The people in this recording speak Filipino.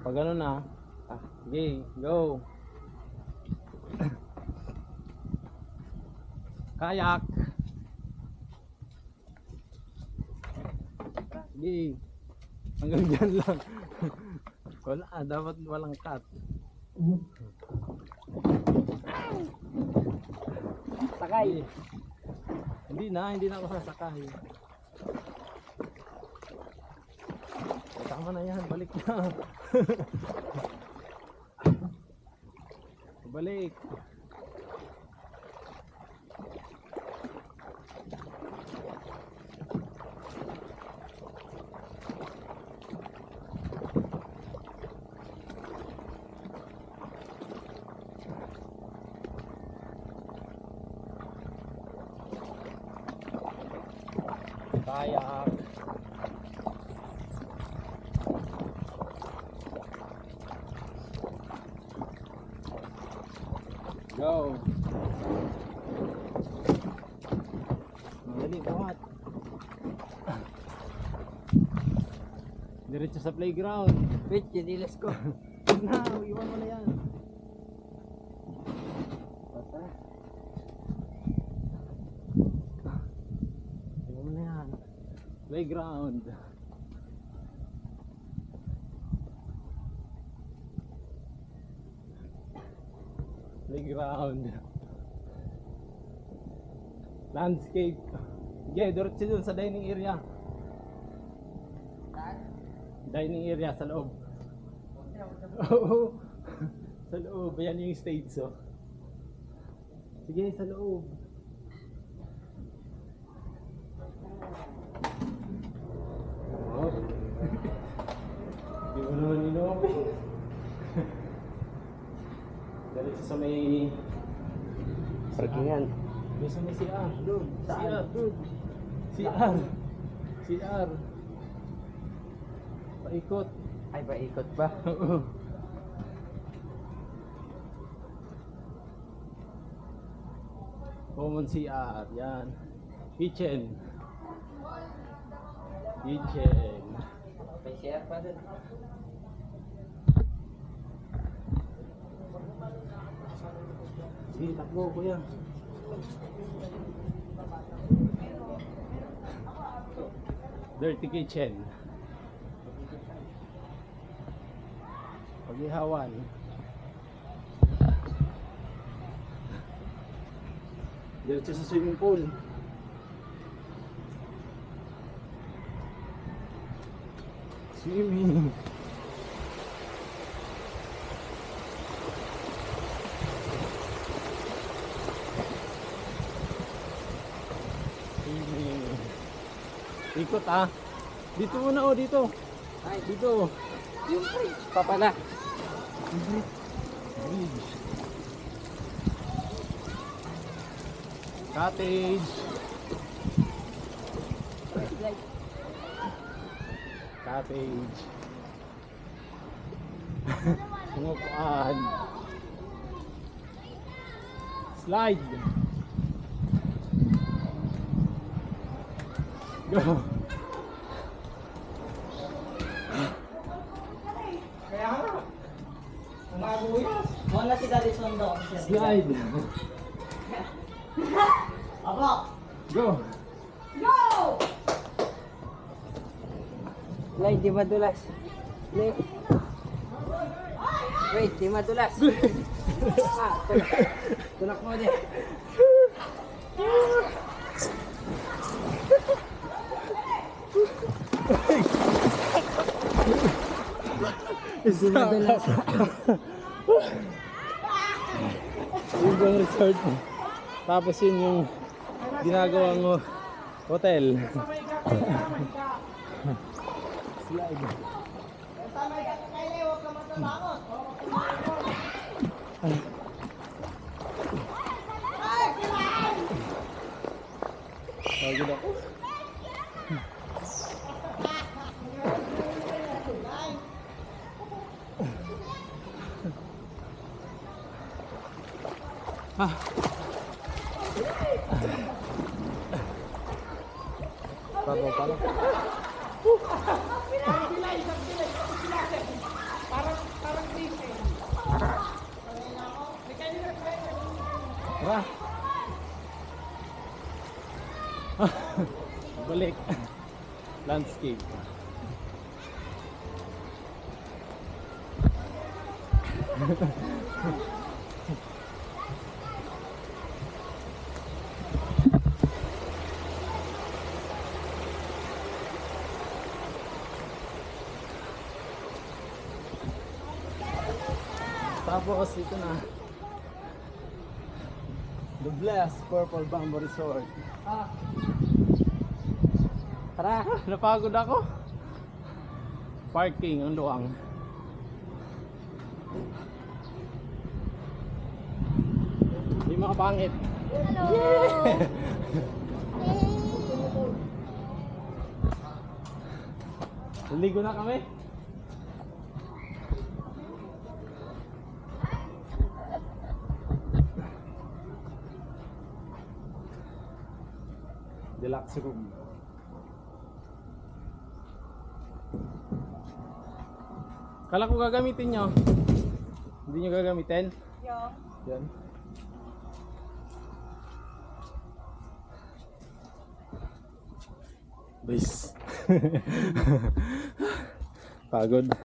Pag ano na, sige, go. Kayak. Sige. Hanggang dyan lang. Wala, dapat walang cut. Sakay. Hindi na ako sasakay. Tama na yan, balik na. Balik. Kayak. Go. Madali, buhat. Diretso sa playground. Wait, chinilas ko. Huwag na, iwan mo na yan. Basta. Iwan mo na yan. Playground. Playground. Landscape. Sige, diretso dun sa dining area. Dining area sa loob. Oo. Sa loob. Ayan yung stage, oh. Sige, sa loob. Oh. Hindi mo naman inopen. Diretso sa may Parkingan. Doon sa may CR. Doon. Saan? CR. Doon. CR. CR. Paikot. Ay, paikot pa. Oo. Common CR. Yan. Kitchen. Kitchen. May share pa dun. Sige, takbo kuya. Dirty kitchen. Pag-ihawan. Diretso sa swimming pool. Swimming. Ikot ah. Dito muna oh, dito. Ay, Dito. yung bridge pa pala. Bridge. Cottage. Cottage. Sumupuan. Slide. Go. Wala si Daddy Sondo. Slide. Aba! Go. Lay, di madulas. Lay. Wait, di madulas. Tulak. Tulak mo din. Di madulas. Yung bang resort mo. Tapos yun yung ginagawang hotel. Slide. Pagod ako. Ah. Pababa. Parang Balik. Landscape. Tapos ito na. The Blessed Purple Bamboo Resort. Tara, napagod ako. Parking ang luwang. Hindi makapangit. Hello. Ligo na kami. Deluxe room. Kala ko gagamitin nyo. Hindi nyo gagamitin? Yung. Yan. Base. Pagod.